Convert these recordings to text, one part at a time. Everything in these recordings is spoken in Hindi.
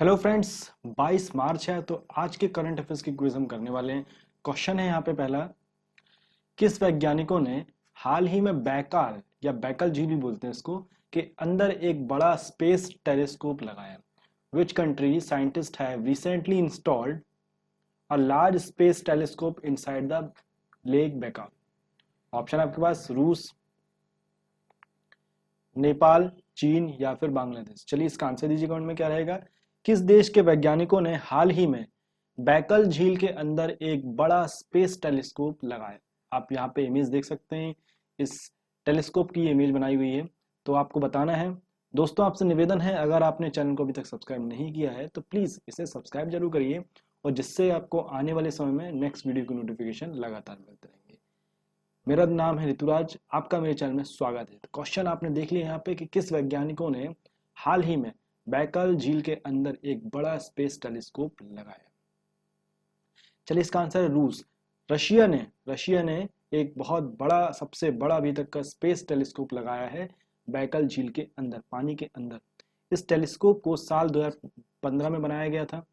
हेलो फ्रेंड्स, 22 मार्च है तो आज के करंट अफेयर्स की क्विज हम करने वाले हैं। क्वेश्चन है यहाँ पे पहला, किस वैज्ञानिकों ने हाल ही में बैकाल या बैकल झील भी बोलते हैं इसको के अंदर एक बड़ा स्पेस टेलीस्कोप लगाया? Which country scientist have recently installed a large space telescope inside the lake Baikal? Option आपके पास रूस, नेपाल, चीन या फिर बांग्लादेश। चलिए इसका आंसर दीजिए कमेंट में क्या रहेगा। किस देश के वैज्ञानिकों ने हाल ही में बैकल झील के अंदर एक बड़ा स्पेस टेलीस्कोप लगाया? आप यहाँ पे इमेज देख सकते हैं, इस टेलीस्कोप की इमेज बनाई हुई है। तो आपको बताना है दोस्तों, आपसे निवेदन है अगर आपने चैनल को अभी तक सब्सक्राइब नहीं किया है तो प्लीज इसे सब्सक्राइब जरूर करिए, और जिससे आपको आने वाले समय में नेक्स्ट वीडियो की नोटिफिकेशन लगातार मिलते रहेंगे। मेरा नाम है ऋतुराज, आपका मेरे चैनल में स्वागत है। तो क्वेश्चन आपने देख लिया यहाँ पे कि किस वैज्ञानिकों ने हाल ही में बैकल झील के अंदर एक बड़ा स्पेस टेलीस्कोप लगाया? चलिए इसका आंसर है रूस। रशिया ने एक बहुत बड़ा, सबसे बड़ा अभी तक का स्पेस टेलीस्कोप लगाया है बैकल झील के अंदर, पानी के अंदर। इस टेलीस्कोप को साल 2015 में बनाया गया था।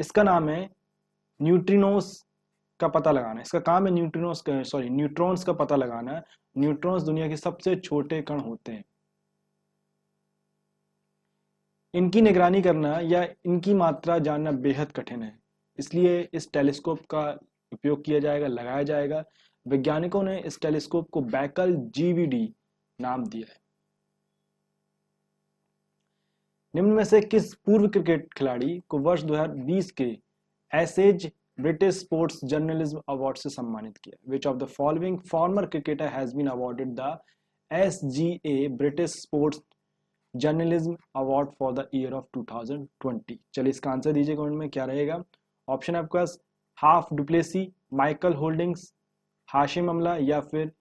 इसका नाम है न्यूट्रिनोस का पता लगाना। इसका काम है न्यूट्रॉन्स का पता लगाना। न्यूट्रॉन्स दुनिया के सबसे छोटे कण होते हैं। इनकी निगरानी करना या इनकी मात्रा जानना बेहद कठिन है, इसलिए इस टेलीस्कोप का उपयोग किया जाएगा, लगाया जाएगा। वैज्ञानिकों ने इस टेलीस्कोप को बैकल जीवीडी नाम दिया है। निम्न में से किस पूर्व क्रिकेट खिलाड़ी को वर्ष 2020 के एसेज ब्रिटिश स्पोर्ट्स जर्नलिज्म अवार्ड से सम्मानित किया? Which of the following former cricketer has been awarded the SJA British sports journalism award for the year of 2020? चलिए इसका आंसर दीजिए कमेंट में क्या रहेगा। ऑप्शन है आपके पास Faf du Plessis, Michael Holdings, Hashim Amla या फिर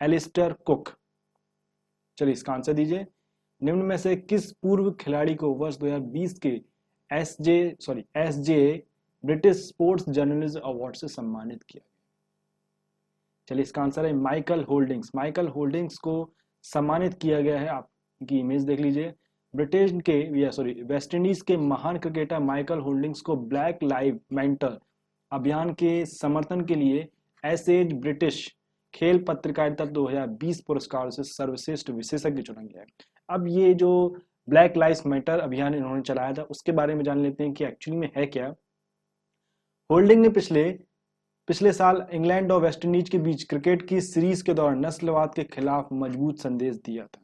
एलिस्टर कुक। चलिए इसका आंसर दीजिए। निम्न में से किस पूर्व खिलाड़ी को वर्ष 2020 के SJ British sports journalism award से सम्मानित किया? चलिए इसका आंसर है माइकल होल्डिंग्स। माइकल होल्डिंग्स को सम्मानित किया गया है। आपकी इमेज देख लीजिए। वेस्ट इंडीज के महान क्रिकेटर माइकल होल्डिंग्स को ब्लैक लाइव मैटर अभियान के समर्थन के लिए एसेज ब्रिटिश खेल पत्रकारिता 2020 पुरस्कार से सर्वश्रेष्ठ विशेषज्ञ चुना गया है। अब ये जो ब्लैक लाइव्स मैटर अभियान इन्होंने चलाया था उसके बारे में जान लेते हैं कि एक्चुअली में है क्या। होल्डिंग ने पिछले साल इंग्लैंड और वेस्ट इंडीज के बीच क्रिकेट की सीरीज के दौरान नस्लवाद के खिलाफ मजबूत संदेश दिया था।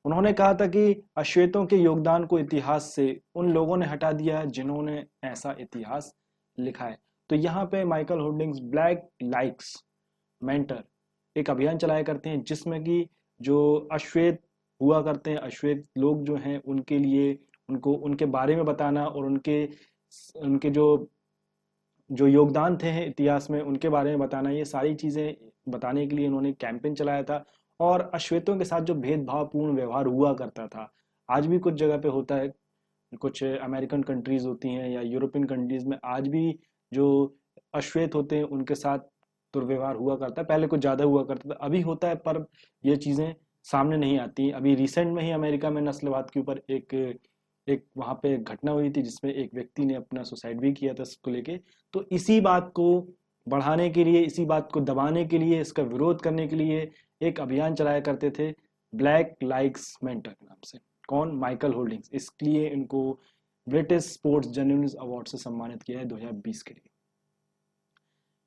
उन्होंने कहा था कि अश्वेतों के योगदान को इतिहास से उन लोगों ने हटा दिया जिन्होंने ऐसा इतिहास लिखा है। तो यहाँ पे Michael holdings black likes mentor एक अभियान चलाया करते हैं, जिसमें कि जो अश्वेत हुआ करते हैं, अश्वेत लोग जो हैं उनके लिए, उनको उनके बारे में बताना और उनके उनके जो योगदान थे इतिहास में उनके बारे में बताना, ये सारी चीज़ें बताने के लिए इन्होंने कैंपेन चलाया था। और अश्वेतों के साथ जो भेदभावपूर्ण व्यवहार हुआ करता था, आज भी कुछ जगह पे होता है, कुछ अमेरिकन कंट्रीज होती हैं या यूरोपियन कंट्रीज में आज भी जो अश्वेत होते हैं उनके साथ दुर्व्यवहार हुआ करता है। पहले कुछ ज़्यादा हुआ करता था, अभी होता है, पर ये चीज़ें सामने नहीं आती। अभी रिसेंट में ही अमेरिका में नस्लवाद के ऊपर एक एक वहाँ पे एक घटना हुई थी जिसमें एक व्यक्ति ने अपना सुसाइड भी किया था इसको लेके। तो इसी बात को बढ़ाने के लिए, इसी बात को दबाने के लिए, इसका विरोध करने के लिए एक अभियान चलाया करते थे ब्लैक लाइक्स मैटर के नाम से। कौन? Michael holdings. इसलिए इनको ब्रिटिश स्पोर्ट्स जर्नलिज्म अवार्ड से सम्मानित किया है 2020 के लिए।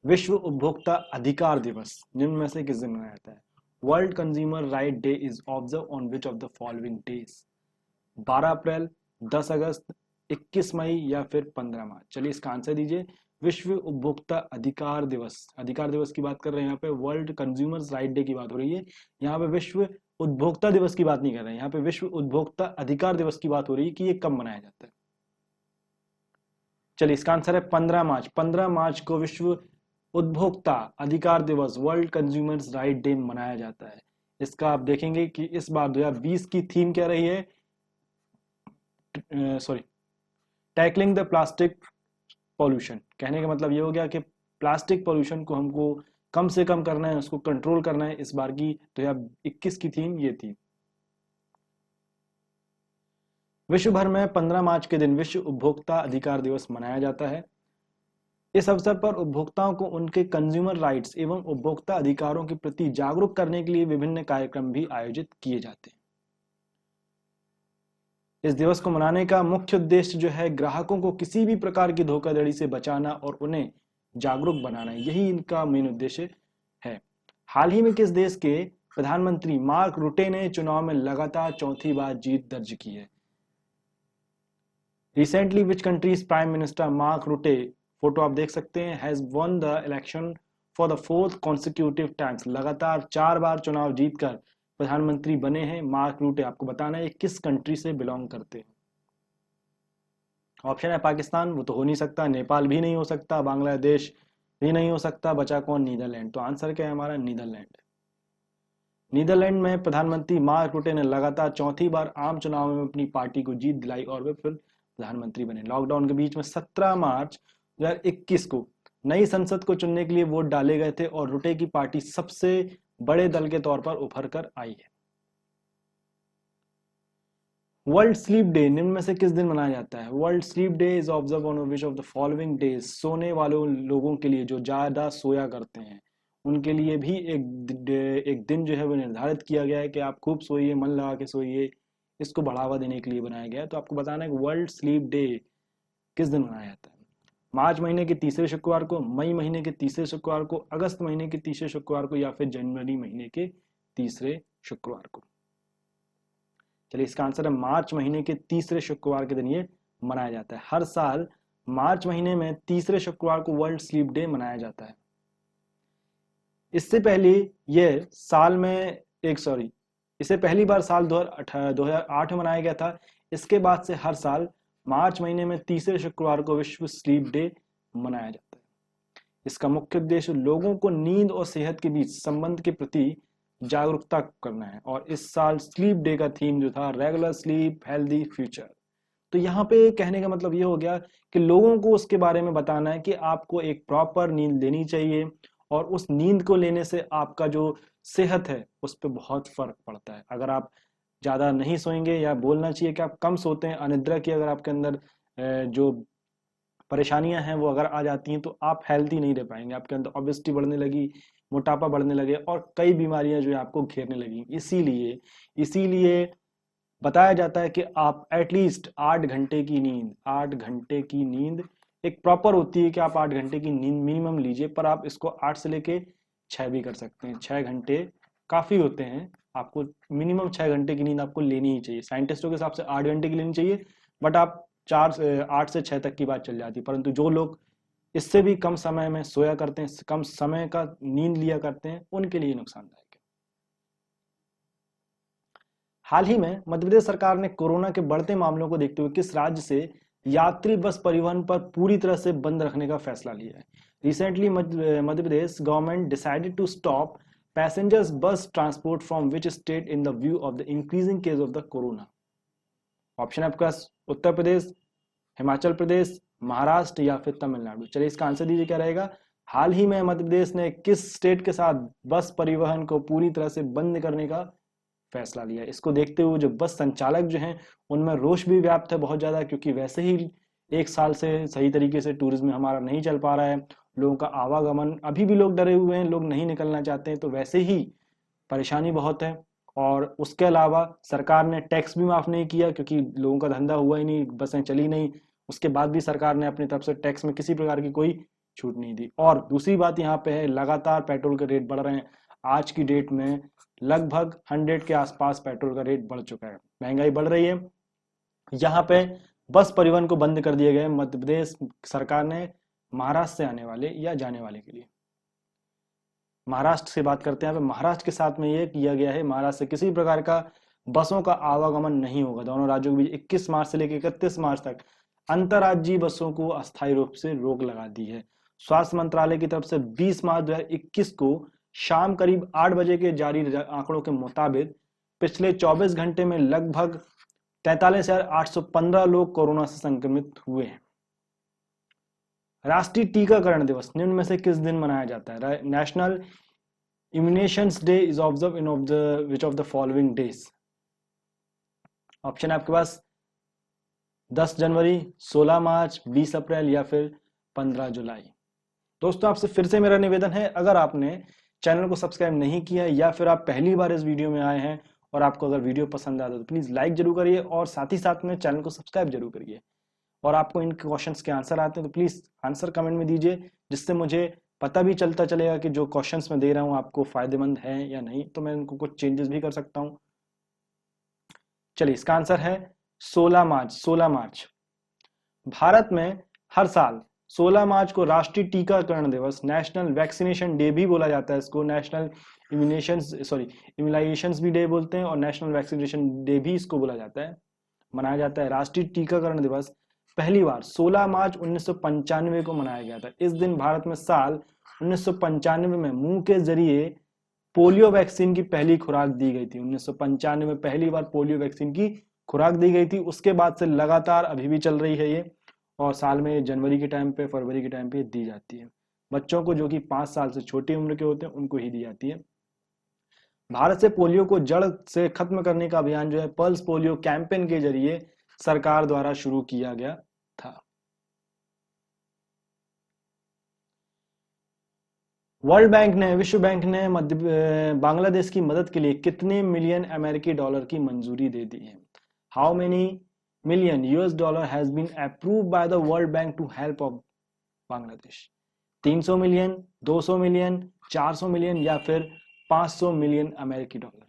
विश्व उपभोक्ता अधिकार दिवस निम्न में से किस दिन मनाया जाता है? World consumer right day is observe on which of the following days? 12 अप्रैल, 10 अगस्त, 21 मई या फिर 15 मार्च? चलिए इसका आंसर दीजिए। विश्व उपभोक्ता अधिकार दिवस, अधिकार दिवस की बात कर रहे हैं यहाँ पे, वर्ल्ड कंज्यूमर्स राइट डे की बात हो रही है। यहाँ पे विश्व उपभोक्ता दिवस की बात नहीं कर रहे हैं, यहाँ पे विश्व उपभोक्ता अधिकार दिवस की बात हो रही है कि ये कब मनाया जाता है। चलिए इसका आंसर है 15 मार्च। 15 मार्च को विश्व उपभोक्ता अधिकार दिवस, वर्ल्ड कंज्यूमर्स राइट डे मनाया जाता है। इसका आप देखेंगे कि इस बार 2020 की थीम क्या रही है? Tackling the plastic pollution. कहने का मतलब ये हो गया कि प्लास्टिक पॉल्यूशन को हमको कम से कम करना है, उसको कंट्रोल करना है। इस बार की 2021 की थीम ये थी। विश्व भर में 15 मार्च के दिन विश्व उपभोक्ता अधिकार दिवस मनाया जाता है। इस अवसर पर उपभोक्ताओं को उनके कंज्यूमर राइट्स एवं उपभोक्ता अधिकारों के प्रति जागरूक करने के लिए विभिन्न कार्यक्रम भी आयोजित किए जाते हैं। इस दिवस को मनाने का मुख्य उद्देश्य जो है ग्राहकों को किसी भी प्रकार की धोखाधड़ी से बचाना और उन्हें जागरूक बनाना, यही इनका मेन उद्देश्य है। हाल ही में किस देश के प्रधानमंत्री मार्क रुटे ने चुनाव में लगातार चौथी बार जीत दर्ज की है? Recently which countries prime minister mark रुटे, photo आप देख सकते हैं, has one the election for the 4th consecutive times, लगातार 4 बार चुनाव जीतकर प्रधानमंत्री बने हैं मार्क रूटे। आपको बताना है किस कंट्री से बिलोंग करते हैं। ऑप्शन है पाकिस्तान, वो तो हो नहीं सकता, नेपाल भी नहीं हो सकता, बांग्लादेश भी नहीं हो सकता, बचा कौन? नीदरलैंड। तो आंसर क्या है हमारा? नीदरलैंड। नीदरलैंड में प्रधानमंत्री मार्क रूटे ने लगातार चौथी बार आम चुनाव में अपनी पार्टी को जीत दिलाई और वे फिर प्रधानमंत्री बने। लॉकडाउन के बीच में 17 मार्च 2021 को नई संसद को चुनने के लिए वोट डाले गए थे और रूटे की पार्टी सबसे बड़े दल के तौर पर उभर कर आई है। वर्ल्ड स्लीप डे निम्न में से किस दिन मनाया जाता है? World sleep day is observe on which of the following days, सोने वालों लोगों के लिए जो ज्यादा सोया करते हैं उनके लिए भी एक दिन जो है वो निर्धारित किया गया है कि आप खूब सोइए, मन लगा के सोइए, इसको बढ़ावा देने के लिए बनाया गया है। तो आपको बताना है कि वर्ल्ड स्लीप डे किस दिन मनाया जाता है? मार्च महीने के तीसरे शुक्रवार को, मई महीने के तीसरे शुक्रवार को, अगस्त महीने के तीसरे शुक्रवार को या फिर जनवरी महीने के तीसरे शुक्रवार को? चलिए इसका आंसर है मार्च महीने के तीसरे शुक्रवार के दिन ये मनाया जाता है। हर साल मार्च महीने में तीसरे शुक्रवार को वर्ल्ड स्लीप डे मनाया जाता है। इससे पहले यह साल में इसे पहली बार साल 2008 में मनाया गया था। इसके बाद से हर साल मार्च महीने में तीसरे शुक्रवार को विश्व स्लीप डे मनाया जाता है। इसका मुख्य उद्देश्य लोगों को नींद और सेहत के बीच संबंध के प्रति जागरूकता करना है और इस साल स्लीप डे का थीम जो था रेगुलर स्लीप हेल्दी फ्यूचर। तो यहाँ पे कहने का मतलब ये हो गया कि लोगों को उसके बारे में बताना है कि आपको एक प्रॉपर नींद लेनी चाहिए और उस नींद को लेने से आपका जो सेहत है उस पर बहुत फर्क पड़ता है। अगर आप ज्यादा नहीं सोएंगे, या बोलना चाहिए कि आप कम सोते हैं, अनिद्रा की अगर आपके अंदर जो परेशानियां हैं वो अगर आ जाती हैं तो आप हेल्थी नहीं रह पाएंगे। आपके अंदर ओबेसिटी बढ़ने लगी, मोटापा बढ़ने लगे और कई बीमारियां जो है आपको घेरने लगी। इसीलिए बताया जाता है कि आप एटलीस्ट 8 घंटे की नींद एक प्रॉपर होती है कि आप 8 घंटे की नींद मिनिमम लीजिए, पर आप इसको 8 से लेके 6 भी कर सकते हैं। 6 घंटे काफी होते हैं, आपको मिनिमम 6 घंटे की नींद आपको लेनी ही चाहिए। साइंटिस्टों के हिसाब से 8 घंटे की लेनी चाहिए, बट आप 8 से 6 तक की बात चल जाती है। परंतु जो लोग इससे भी कम समय में सोया करते हैं, कम समय का नींद लिया करते हैं, उनके लिए नुकसानदायक है। हाल ही में मध्य प्रदेश सरकार ने कोरोना के बढ़ते मामलों को देखते हुए किस राज्य से यात्री बस परिवहन पर पूरी तरह से बंद रखने का फैसला लिया है? Recently Madhya Pradesh government decided to stop passengers bus transport from which state in the view of the increasing case of the corona? Option है आपके पास उत्तर प्रदेश, हिमाचल प्रदेश, महाराष्ट्र या फिर तमिलनाडु। चलिए इसका आंसर दीजिए क्या रहेगा? हाल ही में मध्य प्रदेश ने किस स्टेट के साथ बस परिवहन को पूरी तरह से बंद करने का फैसला लिया? इसको देखते हुए जो बस संचालक जो हैं उनमें रोष भी व्याप्त है बहुत ज्यादा, क्योंकि वैसे ही 1 साल से सही तरीके से टूरिज्म हमारा नहीं चल पा रहा है, लोगों का आवागमन, अभी भी लोग डरे हुए हैं, लोग नहीं निकलना चाहते हैं, तो वैसे ही परेशानी बहुत है। और उसके अलावा सरकार ने टैक्स भी माफ नहीं किया क्योंकि लोगों का धंधा हुआ ही नहीं, बसें चली नहीं। उसके बाद भी सरकार ने अपनी तरफ से टैक्स में किसी प्रकार की कोई छूट नहीं दी। और दूसरी बात यहाँ पे है, लगातार पेट्रोल के रेट बढ़ रहे हैं। आज की डेट में लगभग 100 के आसपास पेट्रोल का रेट बढ़ चुका है, महंगाई बढ़ रही है। यहाँ पे बस परिवहन को बंद कर दिए गए मध्य प्रदेश सरकार ने महाराष्ट्र से आने वाले या जाने वाले के लिए। महाराष्ट्र से बात करते हैं। महाराष्ट्र के साथ में ये किया गया है, महाराष्ट्र से किसी प्रकार का बसों का आवागमन नहीं होगा। दोनों राज्यों के बीच 21 मार्च से लेकर 31 मार्च तक अंतर्राज्यीय बसों को अस्थायी रूप से रोक लगा दी है। स्वास्थ्य मंत्रालय की तरफ से 20 मार्च 2021 को शाम करीब 8 बजे के जारी आंकड़ों के मुताबिक पिछले 24 घंटे में लगभग 43,815 लोग कोरोना से संक्रमित हुए हैं। राष्ट्रीय टीकाकरण दिवस निम्न में से किस दिन मनाया जाता है? National immunisations day is observe which of the following days? Option है आपके पास 10 जनवरी, 16 मार्च, 20 अप्रैल या फिर 15 जुलाई। दोस्तों आपसे फिर से मेरा निवेदन है, अगर आपने चैनल को सब्सक्राइब नहीं किया या फिर आप पहली बार इस वीडियो में आए हैं और आपको अगर वीडियो पसंद आता है तो प्लीज लाइक जरूर करिए और साथ ही साथ में चैनल को सब्सक्राइब जरूर करिए। और आपको इन क्वेश्चंस के आंसर आते हैं तो प्लीज आंसर कमेंट में दीजिए, जिससे मुझे पता भी चलता चलेगा कि जो क्वेश्चंस मैं दे रहा हूं आपको फायदेमंद है या नहीं, तो मैं इनको कुछ चेंजेस भी कर सकता हूं। चलिए इसका आंसर है 16 मार्च। 16 मार्च भारत में हर साल 16 मार्च को राष्ट्रीय टीकाकरण दिवस, नेशनल वैक्सीनेशन डे भी बोला जाता है इसको, नेशनल इम्यूनाइजेशंस भी डे बोलते हैं और नेशनल वैक्सीनेशन डे भी इसको बोला जाता है, मनाया जाता है। राष्ट्रीय टीकाकरण दिवस पहली बार 16 मार्च 1995 को मनाया गया था। इस दिन भारत में साल 1995 में मुंह के जरिए पोलियो वैक्सीन की पहली खुराक दी गई थी। 1995 में पहली बार पोलियो वैक्सीन की खुराक दी गई थी। उसके बाद से लगातार अभी भी चल रही है ये, और साल में जनवरी के टाइम पे, फरवरी के टाइम पे दी जाती है। बच्चों को जो कि 5 साल से छोटी उम्र के होते हैं उनको ही दी जाती है। भारत से पोलियो को जड़ से खत्म करने का अभियान जो है पल्स पोलियो कैंपेन के जरिए सरकार द्वारा शुरू किया गया था। विश्व बैंक ने बांग्लादेश की मदद के लिए कितने मिलियन अमेरिकी डॉलर की मंजूरी दे दी है? How many million US dollar has been approved by the World Bank to help of Bangladesh? 300 million, 200 million, 400 million या फिर 500 मिलियन अमेरिकी डॉलर?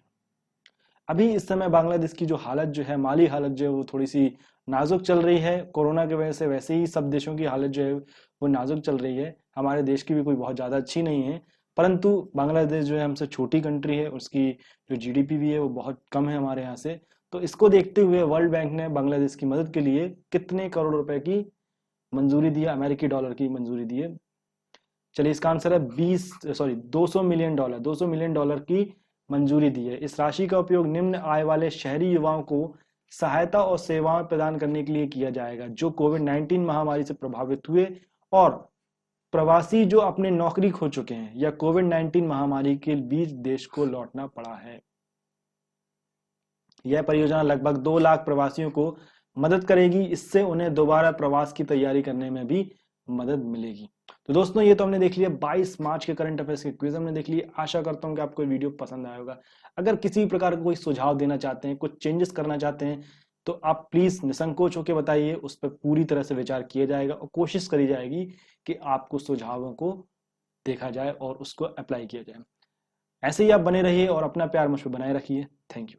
अभी इस समय बांग्लादेश की जो हालत जो है, माली हालत जो है वो थोड़ी सी नाजुक चल रही है कोरोना की वजह से। वैसे ही सब देशों की हालत जो है वो नाजुक चल रही है, हमारे देश की भी कोई बहुत ज्यादा अच्छी नहीं है, परंतु बांग्लादेश जो है हमसे छोटी कंट्री है, उसकी जो जीडीपी भी है वो बहुत कम है हमारे यहाँ से। तो इसको देखते हुए वर्ल्ड बैंक ने बांग्लादेश की मदद के लिए कितने करोड़ रुपए की मंजूरी दी है, अमेरिकी डॉलर की मंजूरी दी है? चलिए इसका आंसर है 200 मिलियन डॉलर। 200 मिलियन डॉलर की मंजूरी दी है। इस राशि का उपयोग निम्न आय वाले शहरी युवाओं को सहायता और सेवाएं प्रदान करने के लिए किया जाएगा जो कोविड-19 महामारी से प्रभावित हुए और प्रवासी जो अपने नौकरी खो चुके हैं या कोविड-19 महामारी के बीच देश को लौटना पड़ा है। यह परियोजना लगभग 2 लाख प्रवासियों को मदद करेगी। इससे उन्हें दोबारा प्रवास की तैयारी करने में भी मदद मिलेगी। तो दोस्तों ये तो हमने देख लिया 22 मार्च के करंट अफेयर्स के क्विज हमने देख लिए। आशा करता हूं कि आपको वीडियो पसंद आया होगा। अगर किसी प्रकार का कोई सुझाव देना चाहते हैं, कुछ चेंजेस करना चाहते हैं, तो आप प्लीज निसंकोच होकर बताइए, उस पर पूरी तरह से विचार किया जाएगा और कोशिश करी जाएगी कि आपको सुझावों को देखा जाए और उसको अप्लाई किया जाए। ऐसे ही आप बने रहिए और अपना प्यार मुझ पर बनाए रखिए। Thank you.